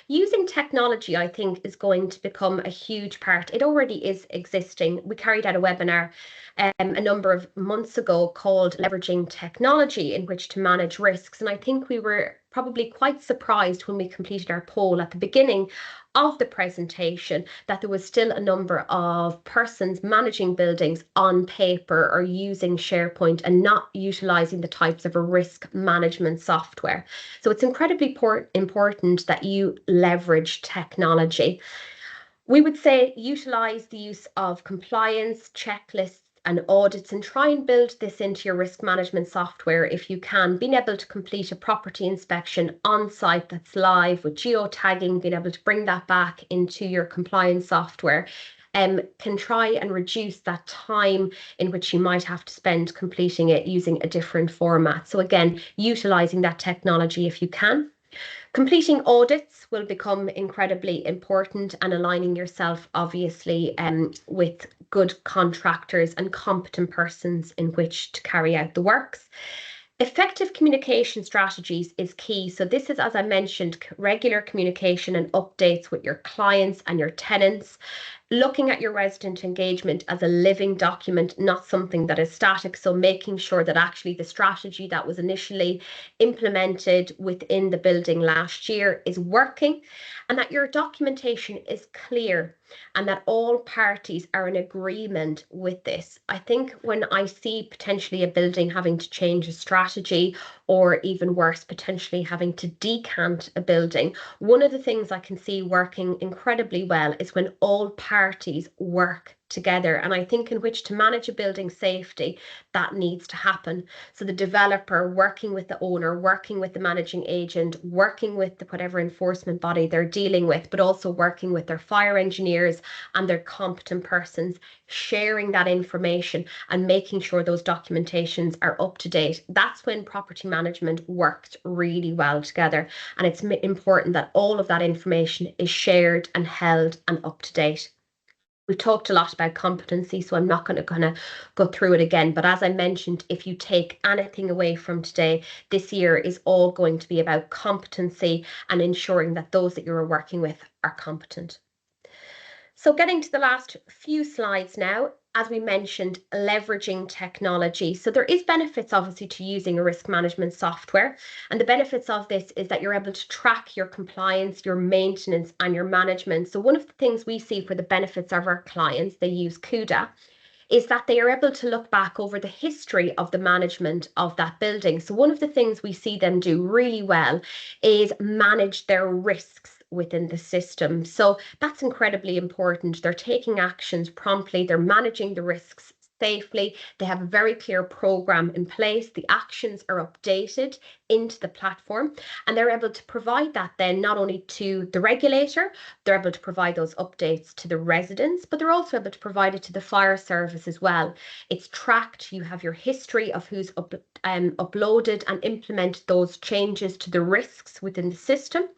Using technology, I think, is going to become a huge part. It already is existing. We carried out a webinar a number of months ago called Leveraging Technology in which to manage risks. And I think we were probably quite surprised when we completed our poll at the beginning of the presentation that there was still a number of persons managing buildings on paper or using SharePoint and not utilising the types of a risk management software. So it's incredibly important that you leverage technology. We would say utilise the use of compliance checklists and audits and try and build this into your risk management software if you can. Being able to complete a property inspection on site that's live with geotagging, being able to bring that back into your compliance software can try and reduce that time in which you might have to spend completing it using a different format. So again, utilising that technology if you can. Completing audits will become incredibly important, and aligning yourself, obviously, with good contractors and competent persons in which to carry out the works. Effective communication strategies is key. So this is, as I mentioned, regular communication and updates with your clients and your tenants. Looking at your resident engagement as a living document, not something that is static. So making sure that actually the strategy that was initially implemented within the building last year is working, and that your documentation is clear and that all parties are in agreement with this. I think when I see potentially a building having to change a strategy, or even worse, potentially having to decant a building, one of the things I can see working incredibly well is when all parties work together. And I think in which to manage a building safety, that needs to happen. So the developer working with the owner, working with the managing agent, working with the whatever enforcement body they're dealing with, but also working with their fire engineers and their competent persons, sharing that information and making sure those documentations are up to date. That's when property management works really well together. And it's important that all of that information is shared and held and up to date. We've talked a lot about competency, so I'm not going to go through it again. But as I mentioned, if you take anything away from today, this year is all going to be about competency and ensuring that those that you're working with are competent. So getting to the last few slides now, as we mentioned, leveraging technology. So there is benefits, obviously, to using a risk management software. And the benefits of this is that you're able to track your compliance, your maintenance, and your management. So one of the things we see for the benefits of our clients, they use CUDA, is that they are able to look back over the history of the management of that building. So one of the things we see them do really well is manage their risks within the system. So that's incredibly important. They're taking actions promptly, they're managing the risks safely, they have a very clear program in place, the actions are updated into the platform, and they're able to provide that then not only to the regulator, they're able to provide those updates to the residents, but they're also able to provide it to the fire service as well. It's tracked, you have your history of who's uploaded and implemented those changes to the risks within the system.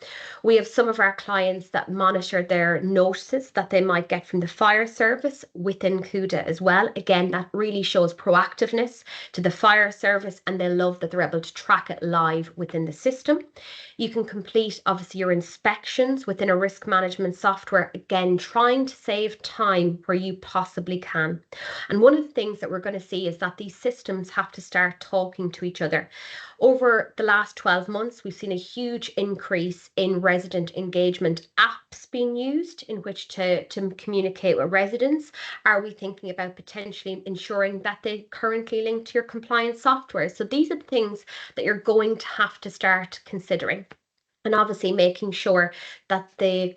We have some of our clients that monitor their notices that they might get from the fire service within CUDA as well. Again, that really shows proactiveness to the fire service, and they love that they're able to track it live within the system. You can complete, obviously, your inspections within a risk management software, again, trying to save time where you possibly can. And one of the things that we're going to see is that these systems have to start talking to each other. Over the last 12 months, we've seen a huge increase in resident engagement. apps being used in which to communicate with residents? Are we thinking about potentially ensuring that they currently link to your compliance software? So these are the things that you're going to have to start considering. And obviously making sure that the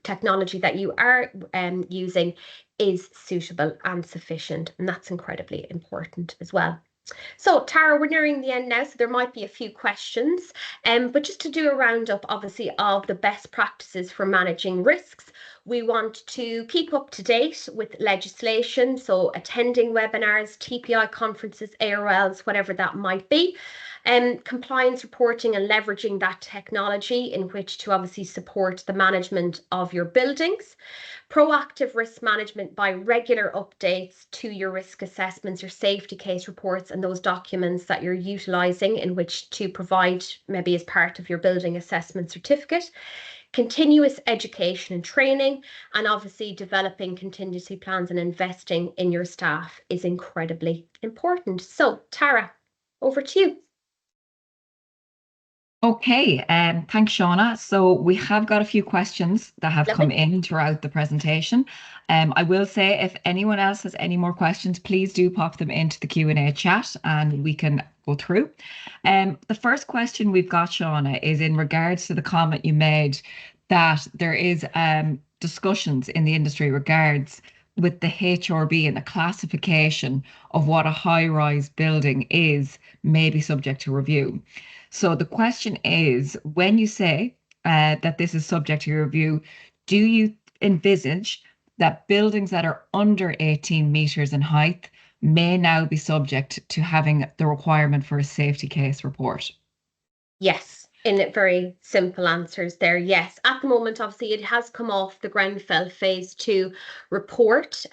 technology that you are using is suitable and sufficient. And that's incredibly important as well. So Tara, we're nearing the end now, so there might be a few questions, but just to do a roundup, obviously, of the best practices for managing risks, we want to keep up to date with legislation, so attending webinars, TPI conferences, ARLs, whatever that might be, compliance reporting and leveraging that technology in which to obviously support the management of your buildings. Proactive risk management by regular updates to your risk assessments, your safety case reports, and those documents that you're utilising in which to provide maybe as part of your building assessment certificate. Continuous education and training, and obviously developing contingency plans and investing in your staff is incredibly important. So Tara, over to you. Okay, thanks, Shaunna. So we have got a few questions that have Lovely. come in throughout the presentation. I will say if anyone else has any more questions, please do pop them into the Q&A chat and we can go through. The first question we've got, Shaunna, is in regards to the comment you made that there is discussions in the industry regards with the HRB and the classification of what a high-rise building is may be subject to review. So the question is, when you say that this is subject to review, do you envisage that buildings that are under 18 meters in height may now be subject to having the requirement for a safety case report? Yes. In very simple answers there, yes. At the moment, obviously, it has come off the Grenfell Phase 2 report,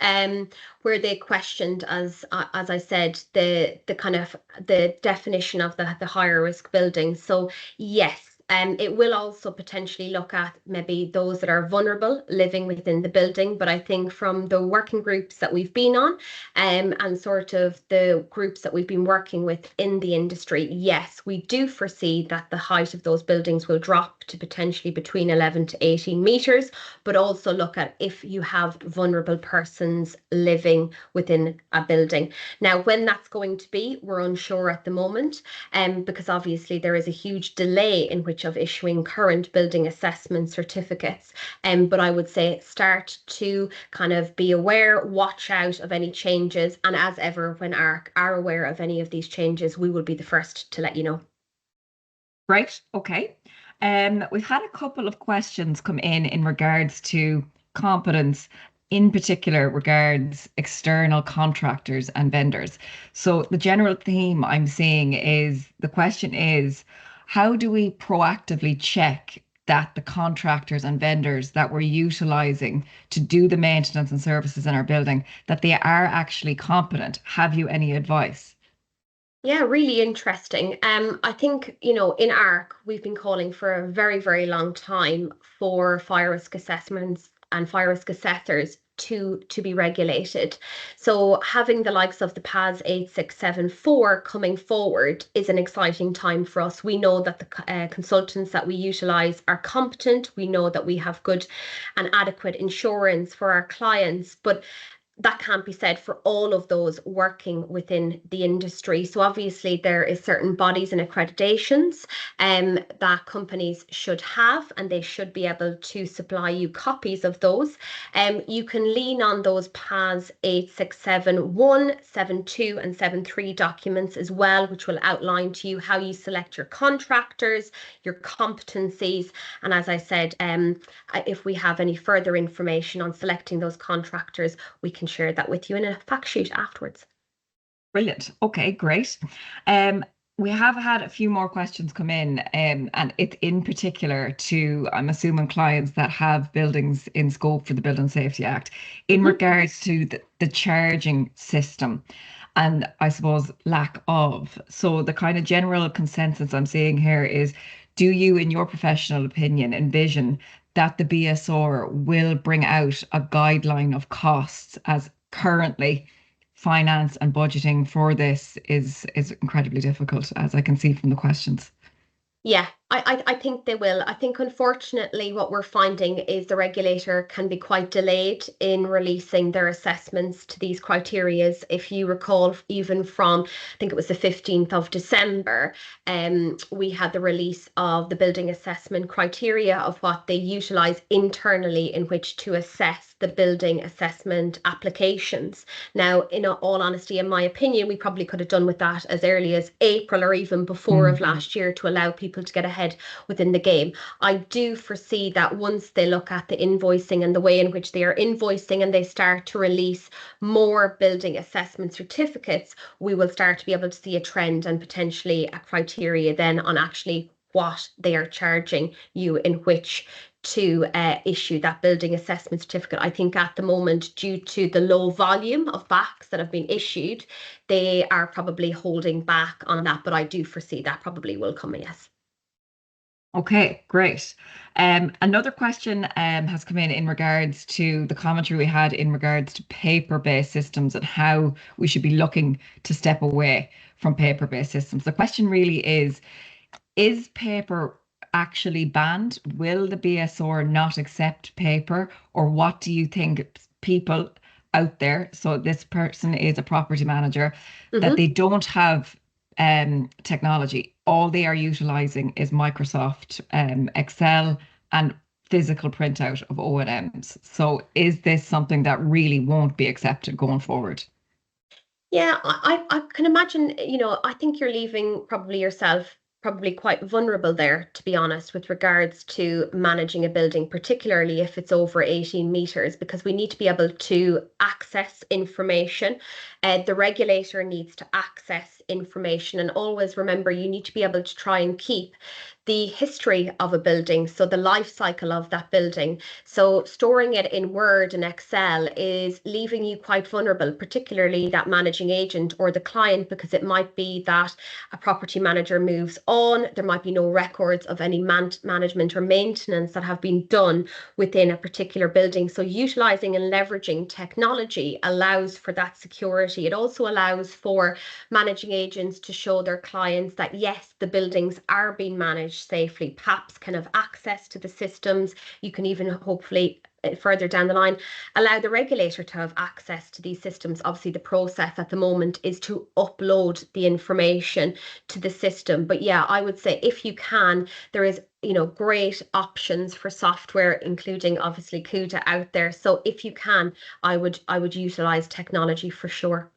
where they questioned, as I said, the kind of the definition of the higher risk buildings. So yes. It will also potentially look at maybe those that are vulnerable living within the building. But I think from the working groups that we've been on and sort of the groups that we've been working with in the industry, yes, we do foresee that the height of those buildings will drop to potentially between 11 to 18 meters, but also look at if you have vulnerable persons living within a building. Now, when that's going to be, we're unsure at the moment, because obviously there is a huge delay in which of issuing current building assessment certificates. But I would say start to kind of be aware, watch out of any changes. And as ever, when Ark are aware of any of these changes, we will be the first to let you know. Right, okay. We've had a couple of questions come in regards to competence, in particular regards external contractors and vendors. So the general theme I'm seeing is the question is, how do we proactively check that the contractors and vendors that we're utilizing to do the maintenance and services in our building, that they are actually competent? Have you any advice? Yeah, really interesting. I think, in Ark, we've been calling for a very, very long time for fire risk assessments and fire risk assessors to be regulated. So having the likes of the PAS 8674 coming forward is an exciting time for us. We know that the consultants that we utilize are competent. We know that we have good and adequate insurance for our clients, but that can't be said for all of those working within the industry. So obviously there is certain bodies and accreditations that companies should have, and they should be able to supply you copies of those. You can lean on those PAS 8671, 72 and 73 documents as well, which will outline to you how you select your contractors, your competencies. And as I said, if we have any further information on selecting those contractors, we can share that with you in a fact sheet afterwards. Brilliant. Okay, great. We have had a few more questions come in, and it's in particular to, I'm assuming, clients that have buildings in scope for the Building Safety Act in regards to the charging system and I suppose lack of. So the kind of general consensus I'm seeing here is, do you, in your professional opinion, envision that the BSR will bring out a guideline of costs, as currently finance and budgeting for this is incredibly difficult, as I can see from the questions? Yeah, I think they will. I think unfortunately what we're finding is the regulator can be quite delayed in releasing their assessments to these criterias. If you recall, even from, I think it was the 15th of December, we had the release of the building assessment criteria of what they utilise internally in which to assess the building assessment applications. Now, in all honesty, in my opinion, we probably could have done with that as early as April or even before of last year to allow people to get ahead within the game. I do foresee that once they look at the invoicing and the way in which they are invoicing and they start to release more building assessment certificates, we will start to be able to see a trend and potentially a criteria then on actually what they are charging you in which to issue that building assessment certificate. I think at the moment, due to the low volume of backs that have been issued, they are probably holding back on that, but I do foresee that probably will come, yes. Okay, great. Another question has come in regards to the commentary we had in regards to paper-based systems and how we should be looking to step away from paper-based systems. The question really is paper actually banned? Will the BSR not accept paper? Or what do you think people out there, so this person is a property manager, that they don't have technology. All they are utilizing is Microsoft Excel and physical printout of O&Ms. So is this something that really won't be accepted going forward? Yeah, I can imagine, I think you're leaving probably yourself probably quite vulnerable there, to be honest, with regards to managing a building, particularly if it's over 18 meters, because we need to be able to access information. The regulator needs to access information, and always remember you need to be able to try and keep the history of a building, so the life cycle of that building. So storing it in Word and Excel is leaving you quite vulnerable, particularly that managing agent or the client, because it might be that a property manager moves on, there might be no records of any management or maintenance that have been done within a particular building. So utilizing and leveraging technology allows for that security. It also allows for managing agents to show their clients that yes, the buildings are being managed safely, perhaps can have access to the systems. You can even hopefully further down the line allow the regulator to have access to these systems. Obviously the process at the moment is to upload the information to the system, but yeah, I would say if you can, there is great options for software, including obviously CUDA out there. So if you can, I would utilize technology for sure.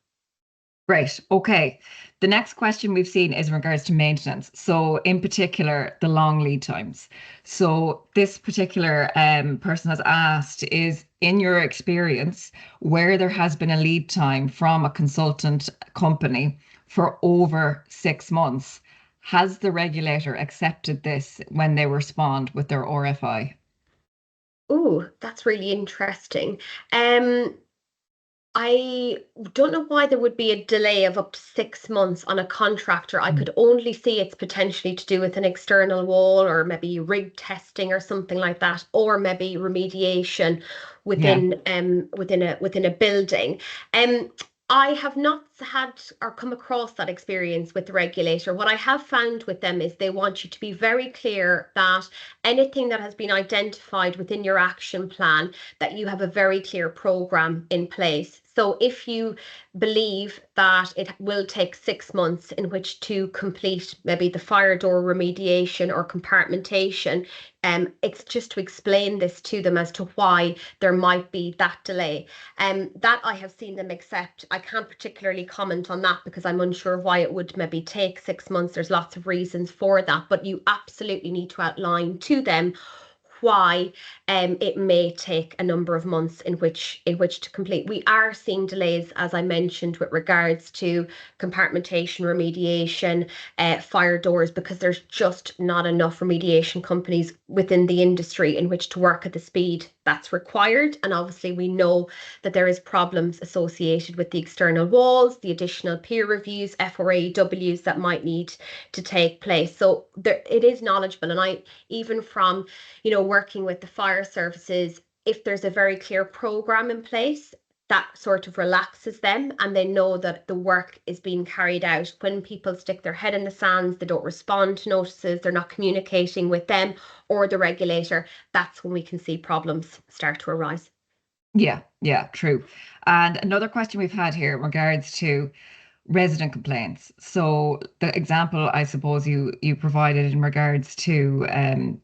Great. Okay. The next question we've seen is in regards to maintenance. So in particular, the long lead times. So this particular person has asked is, in your experience, where there has been a lead time from a consultant company for over 6 months, has the regulator accepted this when they respond with their RFI? Oh, that's really interesting. I don't know why there would be a delay of up to 6 months on a contractor. I could only see it's potentially to do with an external wall or maybe rig testing or something like that, or maybe remediation within a building. I have not had or come across that experience with the regulator. What I have found with them is they want you to be very clear that anything that has been identified within your action plan, that you have a very clear program in place. So if you believe that it will take 6 months in which to complete maybe the fire door remediation or compartmentation, it's just to explain this to them as to why there might be that delay. That I have seen them accept. I can't particularly comment on that because I'm unsure why it would maybe take 6 months. There's lots of reasons for that, but you absolutely need to outline to them why it may take a number of months in which to complete. We are seeing delays, as I mentioned, with regards to compartmentation, remediation, fire doors, because there's just not enough remediation companies within the industry in which to work at the speed that's required. And obviously we know that there is problems associated with the external walls, the additional peer reviews, FRAWs that might need to take place. So there, it is knowledgeable. And I, even from, working with the fire services, if there's a very clear program in place, that sort of relaxes them, and they know that the work is being carried out. When people stick their head in the sands, they don't respond to notices, they're not communicating with them or the regulator, that's when we can see problems start to arise. Yeah, true. And another question we've had here in regards to resident complaints. So the example I suppose you provided in regards to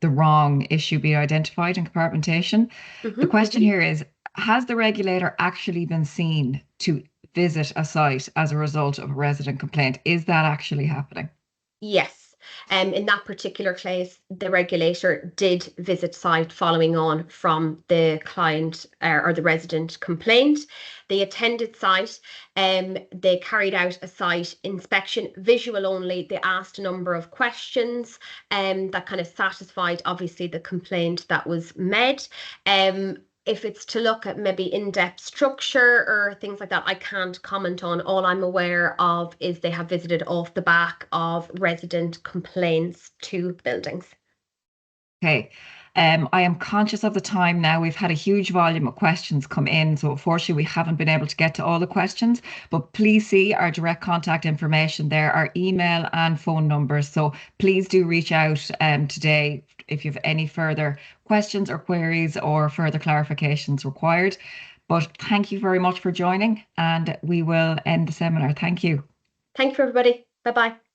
the wrong issue being identified in compartmentation. The question here is, has the regulator actually been seen to visit a site as a result of a resident complaint? Is that actually happening? Yes. In that particular case, the regulator did visit site following on from the client or the resident complaint. They attended site, they carried out a site inspection, visual only. They asked a number of questions that kind of satisfied, obviously, the complaint that was made. If it's to look at maybe in-depth structure or things like that, I can't comment on. All I'm aware of is they have visited off the back of resident complaints to buildings. Okay. I am conscious of the time now. We've had a huge volume of questions come in, so unfortunately we haven't been able to get to all the questions, but please see our direct contact information there, our email and phone numbers. So please do reach out today if you have any further questions or queries or further clarifications required. But thank you very much for joining, and we will end the seminar. Thank you. Thank you, everybody. Bye-bye.